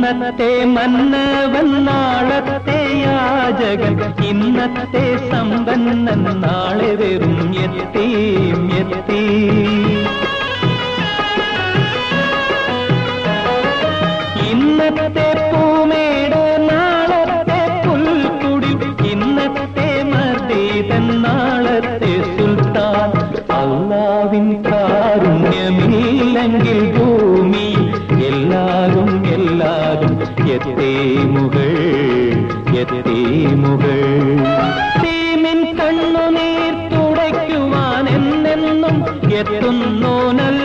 അന്നത്തെ മന്നവൻ നാളത്തെ യാചകൻ ഇന്നത്തെ സമ്പന്നൻ നാളെ വെറും യത്തീം ഇന്നത്തെ പൂമേട് നാളത്തെ പുൽക്കുടിൽ ഇന്നത്തെ മർദീതൻ നാളത്തെ സുൽത്താൻ അല്ലാഹുവിൻ കാരുണ്യമില്ലെങ്കിൽ ഭൂമി എല്ലാരും യത്തീമുകൾ തീമിൻ കണ്ണുനീർ തുടയ്ക്കുവാൻ എന്നെന്നും എത്തുന്നോനല്ല